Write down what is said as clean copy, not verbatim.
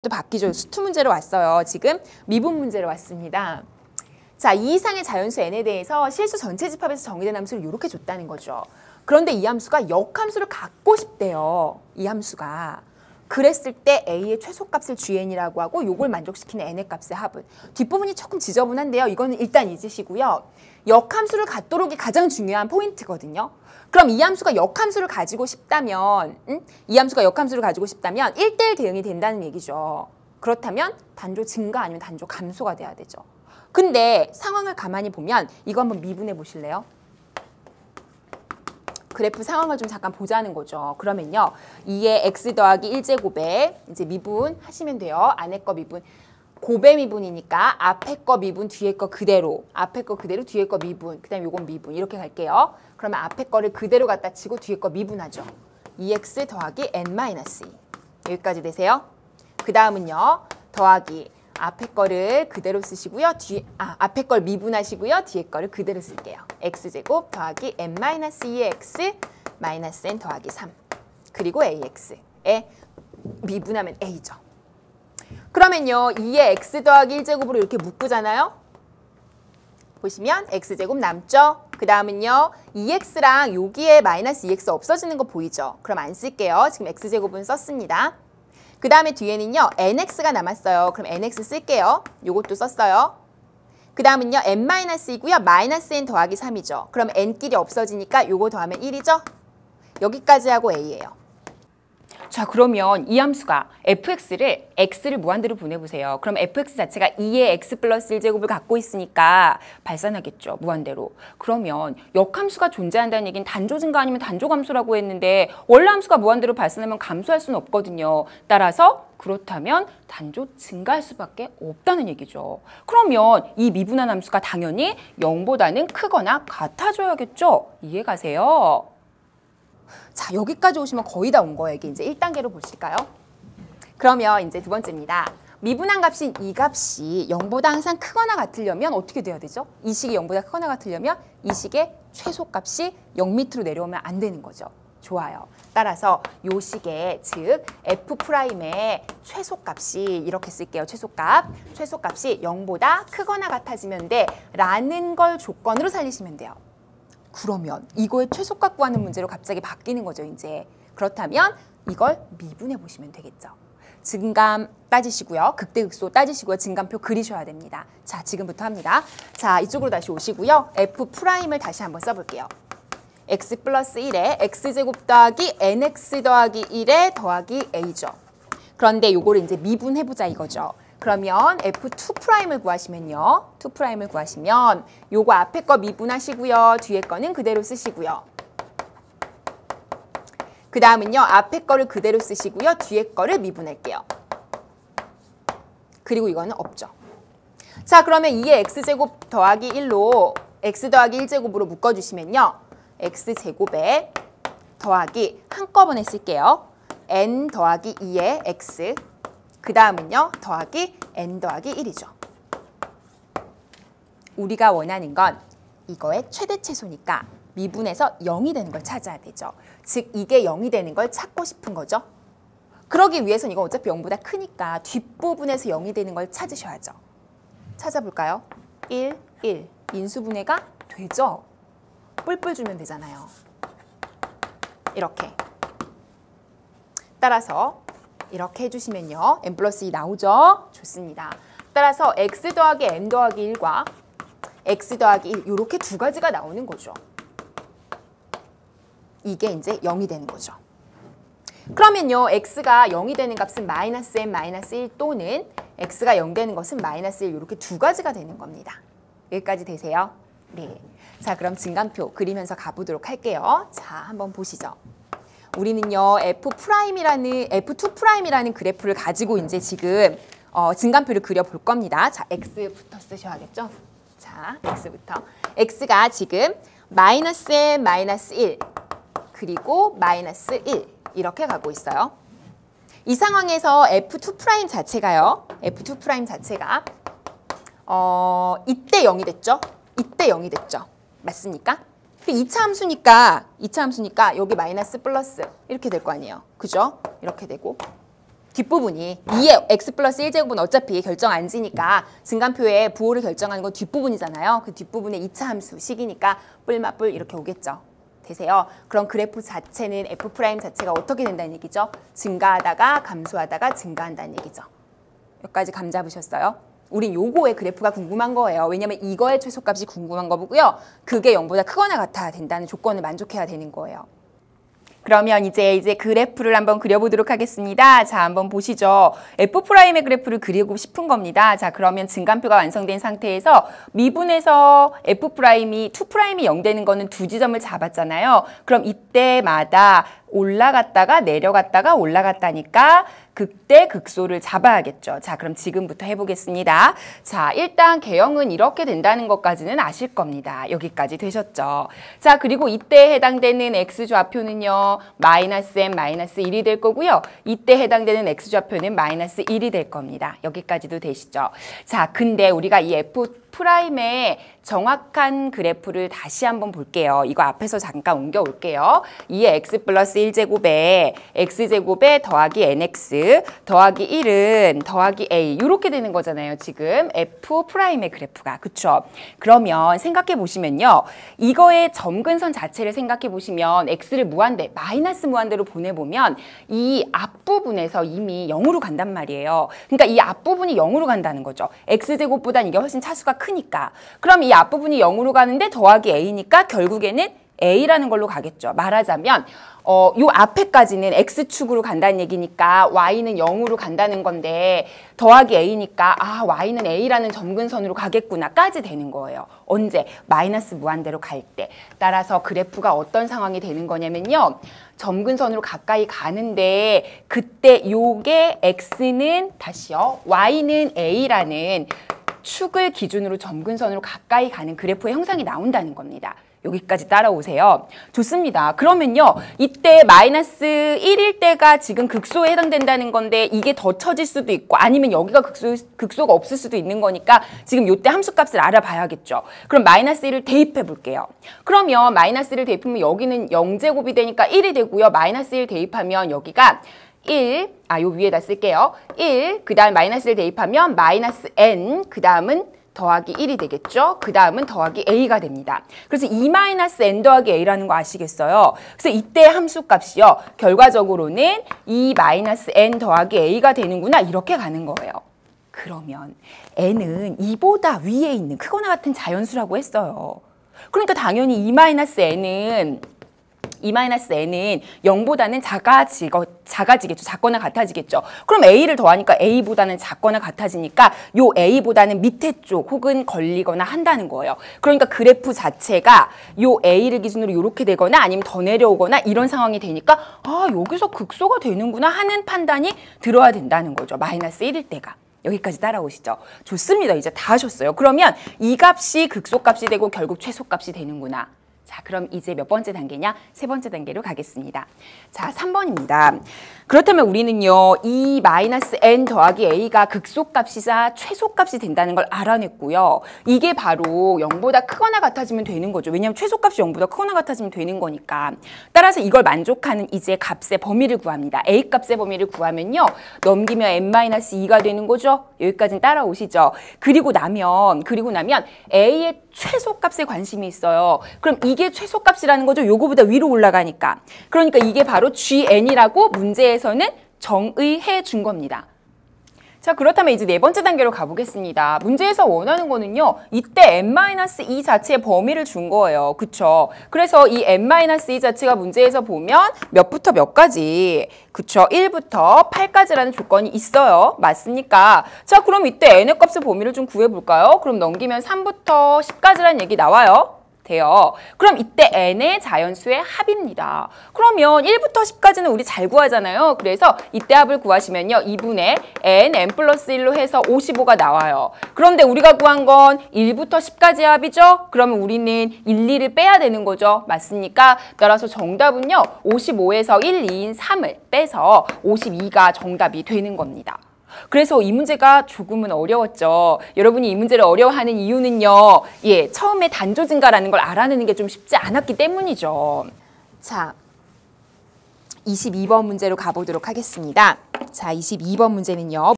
또 바뀌죠. 수투 문제로 왔어요. 지금 미분 문제로 왔습니다. 자, 이 이상의 자연수 n에 대해서 실수 전체 집합에서 정의된 함수를 이렇게 줬다는 거죠. 그런데 이 함수가 역함수를 갖고 싶대요. 이 함수가. 그랬을 때 a의 최소값을 gn이라고 하고 요걸 만족시키는 n의 값의 합은. 뒷부분이 조금 지저분한데요. 이거는 일단 잊으시고요. 역함수를 갖도록이 가장 중요한 포인트거든요. 그럼 이 함수가 역함수를 가지고 싶다면 이 함수가 역함수를 가지고 싶다면 1대1 대응이 된다는 얘기죠. 그렇다면 단조 증가 아니면 단조 감소가 돼야 되죠. 근데 상황을 가만히 보면 이거 한번 미분해 보실래요? 그래프 상황을 좀 잠깐 보자는 거죠. 그러면요. 2의 x 더하기 1제곱에 이제 미분하시면 돼요. 안에 거 미분. 곱의 미분이니까 앞에 거 미분, 뒤에 거 그대로. 앞에 거 그대로, 뒤에 거 미분. 그 다음에 요건 미분. 이렇게 갈게요. 그러면 앞에 거를 그대로 갖다 치고 뒤에 거 미분하죠. 2x 더하기 n-2. 여기까지 되세요. 그 다음은요. 더하기 앞에 거를 그대로 쓰시고요. 앞에 걸 미분하시고요. 뒤에 거를 그대로 쓸게요. x제곱 더하기 n-2의 x 마이너스 n 더하기 3. 그리고 ax에 미분하면 a죠. 그러면요. 2의 x 더하기 1제곱으로 이렇게 묶으잖아요. 보시면 x제곱 남죠. 그 다음은요. 2x랑 여기에 마이너스 2x 없어지는 거 보이죠? 그럼 안 쓸게요. 지금 x제곱은 썼습니다. 그 다음에 뒤에는요. nx가 남았어요. 그럼 nx 쓸게요. 요것도 썼어요. 그 다음은요. n-이고요. 마이너스 n 더하기 3이죠. 그럼 n끼리 없어지니까 요거 더하면 1이죠. 여기까지 하고 a예요. 자, 그러면 이 함수가 fx를 x를 무한대로 보내보세요. 그럼 fx 자체가 2의 x 플러스 1제곱을 갖고 있으니까 발산하겠죠. 무한대로. 그러면 역함수가 존재한다는 얘기는 단조 증가 아니면 단조 감소라고 했는데 원래 함수가 무한대로 발산하면 감소할 수는 없거든요. 따라서 그렇다면 단조 증가할 수밖에 없다는 얘기죠. 그러면 이 미분한 함수가 당연히 0보다는 크거나 같아져야겠죠. 이해가세요? 자, 여기까지 오시면 거의 다 온 거예요. 이게 이제 1단계로 보실까요? 그러면 이제 두 번째입니다. 미분한 값인 이 값이 0보다 항상 크거나 같으려면 어떻게 돼야 되죠? 이 식이 0보다 크거나 같으려면 이 식의 최소값이 0 밑으로 내려오면 안 되는 거죠. 좋아요. 따라서 요 식의 즉 f'의 최소값이 이렇게 쓸게요. 최소값이 0보다 크거나 같아지면 돼 라는 걸 조건으로 살리시면 돼요. 그러면 이거의 최소값 구하는 문제로 갑자기 바뀌는 거죠, 이제. 그렇다면 이걸 미분해 보시면 되겠죠. 증감 따지시고요. 극대극소 따지시고요. 증감표 그리셔야 됩니다. 자, 지금부터 합니다. 자, 이쪽으로 다시 오시고요. F'을 다시 한번 써볼게요. x 플러스 1에 x제곱 더하기 nx 더하기 1에 더하기 a죠. 그런데 요거를 이제 미분해보자 이거죠. 그러면 F2'을 구하시면요. 2'을 구하시면 요거 앞에 거 미분하시고요. 뒤에 거는 그대로 쓰시고요. 그 다음은요. 앞에 거를 그대로 쓰시고요. 뒤에 거를 미분할게요. 그리고 이거는 없죠. 자, 그러면 2의 x제곱 더하기 1로 x 더하기 1제곱으로 묶어주시면요. x제곱에 더하기 한꺼번에 쓸게요. n 더하기 2의 x 그 다음은요. 더하기 n 더하기 1이죠. 우리가 원하는 건 이거의 최대 최소니까 미분해서 0이 되는 걸 찾아야 되죠. 즉 이게 0이 되는 걸 찾고 싶은 거죠. 그러기 위해서는 이건 어차피 0보다 크니까 뒷부분에서 0이 되는 걸 찾으셔야죠. 찾아볼까요? 1, 1. 인수분해가 되죠. 뿔뿔 주면 되잖아요. 이렇게. 따라서 이렇게 해주시면요. n 플러스 2 나오죠? 좋습니다. 따라서 x 더하기 n 더하기 1과 x 더하기 1 이렇게 두 가지가 나오는 거죠. 이게 이제 0이 되는 거죠. 그러면요. x가 0이 되는 값은 마이너스 n 마이너스 1 또는 x가 0 되는 것은 마이너스 1 이렇게 두 가지가 되는 겁니다. 여기까지 되세요? 네. 자, 그럼 증감표 그리면서 가보도록 할게요. 자, 한번 보시죠. 우리는요. F2'이라는 그래프를 가지고 이제 지금 증감표를 그려볼 겁니다. 자, x부터 쓰셔야겠죠? 자, x부터. x가 지금 마이너스 n 마이너스 1 그리고 마이너스 1 이렇게 가고 있어요. 이 상황에서 F2' 자체가요. F2' 자체가 이때 0이 됐죠? 이때 0이 됐죠? 맞습니까? 2차 함수니까 여기 마이너스 플러스 이렇게 될 거 아니에요. 그죠? 이렇게 되고 뒷부분이 2의 x 플러스 1제곱은 어차피 결정 안 지니까 증간표의 부호를 결정하는 건 뒷부분이잖아요. 그 뒷부분의 2차 함수 식이니까 뿔맛뿔 이렇게 오겠죠. 되세요. 그럼 그래프 자체는 f' 자체가 어떻게 된다는 얘기죠? 증가하다가 감소하다가 증가한다는 얘기죠. 여기까지 감 잡으셨어요? 우린 요거의 그래프가 궁금한 거예요. 왜냐면 이거의 최소값이 궁금한 거고요. 그게 0보다 크거나 같아야 된다는 조건을 만족해야 되는 거예요. 그러면 이제 그래프를 한번 그려보도록 하겠습니다. 자, 한번 보시죠. F'의 그래프를 그리고 싶은 겁니다. 자, 그러면 증간표가 완성된 상태에서 미분에서 F'이 2'이 0 되는 거는 두 지점을 잡았잖아요. 그럼 이때마다 올라갔다가 내려갔다가 올라갔다니까 그때 극소를 잡아야겠죠. 자, 그럼 지금부터 해보겠습니다. 자, 일단 개형은 이렇게 된다는 것까지는 아실 겁니다. 여기까지 되셨죠. 자, 그리고 이때 해당되는 x좌표는요. -m, -1이 될 거고요. 이때 해당되는 x좌표는 -1이 될 겁니다. 여기까지도 되시죠. 자, 근데 우리가 이 F'의 정확한 그래프를 다시 한번 볼게요. 이거 앞에서 잠깐 옮겨 올게요. 2의 x 플러스 1제곱에 x제곱에 더하기 nx 더하기 1은 더하기 a 이렇게 되는 거잖아요. 지금 F'의 그래프가. 그쵸? 그러면 생각해 보시면요. 이거의 점근선 자체를 생각해 보시면 x를 무한대, 마이너스 무한대로 보내보면 이 앞부분에서 이미 0으로 간단 말이에요. 그러니까 이 앞부분이 0으로 간다는 거죠. x제곱보단 이게 훨씬 차수가 크니까. 그럼 이 앞부분이 0으로 가는데 더하기 a니까 결국에는 a라는 걸로 가겠죠. 말하자면 요 앞에까지는 x축으로 간다는 얘기니까 y는 0으로 간다는 건데 더하기 a니까 아 y는 a라는 점근선으로 가겠구나까지 되는 거예요. 언제? 마이너스 무한대로 갈 때. 따라서 그래프가 어떤 상황이 되는 거냐면요. 점근선으로 가까이 가는데 그때 요게 x는 다시요. y는 a라는 축을 기준으로 점근선으로 가까이 가는 그래프의 형상이 나온다는 겁니다. 여기까지 따라오세요. 좋습니다. 그러면요. 이때 마이너스 1일 때가 지금 극소에 해당된다는 건데 이게 더 처질 수도 있고 아니면 여기가 극소가 없을 수도 있는 거니까 지금 요때 함수값을 알아봐야겠죠. 그럼 마이너스 1을 대입해 볼게요. 그러면 마이너스 1을 대입하면 여기는 0제곱이 되니까 1이 되고요. 마이너스 1 대입하면 여기가 1, 요 위에다 쓸게요. 1, 그 다음 마이너스를 대입하면 마이너스 n, 그 다음은 더하기 1이 되겠죠. 그 다음은 더하기 a가 됩니다. 그래서 2-n 더하기 a라는 거 아시겠어요? 그래서 이때 함수값이요. 결과적으로는 2-n 더하기 a가 되는구나 이렇게 가는 거예요. 그러면 n은 2보다 위에 있는 크거나 같은 자연수라고 했어요. 그러니까 당연히 2-n은 0보다는 작아지겠죠. 작거나 같아지겠죠. 그럼 a를 더하니까 a보다는 작거나 같아지니까 요 a보다는 밑에 쪽 혹은 걸리거나 한다는 거예요. 그러니까 그래프 자체가 요 a를 기준으로 이렇게 되거나 아니면 더 내려오거나 이런 상황이 되니까 아 여기서 극소가 되는구나 하는 판단이 들어야 된다는 거죠. 마이너스 1일 때가. 여기까지 따라오시죠. 좋습니다. 이제 다 하셨어요. 그러면 이 값이 극소값이 되고 결국 최소값이 되는구나. 자, 그럼 이제 몇 번째 단계냐? 세 번째 단계로 가겠습니다. 자, 3번입니다. 그렇다면 우리는요, 2-n 더하기 a가 극소값이자 최소값이 된다는 걸 알아냈고요. 이게 바로 0보다 크거나 같아지면 되는 거죠. 왜냐하면 최소값이 0보다 크거나 같아지면 되는 거니까. 따라서 이걸 만족하는 이제 값의 범위를 구합니다. a 값의 범위를 구하면요. 넘기면 n-2가 되는 거죠. 여기까지는 따라오시죠. 그리고 나면 a의 최소값에 관심이 있어요. 그럼 이게 최소값이라는 거죠. 요거보다 위로 올라가니까. 그러니까 이게 바로 GN이라고 문제에서는 정의해 준 겁니다. 자, 그렇다면 이제 네 번째 단계로 가보겠습니다. 문제에서 원하는 거는요. 이때 n-2 자체의 범위를 준 거예요. 그쵸? 그래서 이 n-2 자체가 문제에서 보면 몇부터 몇까지 그쵸? 1부터 8까지라는 조건이 있어요. 맞습니까? 자, 그럼 이때 n의 값의 범위를 좀 구해볼까요? 그럼 넘기면 3부터 10까지라는 얘기 나와요. 돼요. 그럼 이때 n의 자연수의 합입니다. 그러면 1부터 10까지는 우리 잘 구하잖아요. 그래서 이때 합을 구하시면요. 2분의 n 플러스 1로 해서 55가 나와요. 그런데 우리가 구한 건 1부터 10까지의 합이죠. 그러면 우리는 1, 2를 빼야 되는 거죠. 맞습니까? 따라서 정답은요. 55에서 1, 2인 3을 빼서 52가 정답이 되는 겁니다. 그래서 이 문제가 조금은 어려웠죠. 여러분이 이 문제를 어려워하는 이유는요. 예, 처음에 단조 증가라는 걸 알아내는 게 좀 쉽지 않았기 때문이죠. 자, 22번 문제로 가보도록 하겠습니다. 자, 22번 문제는요.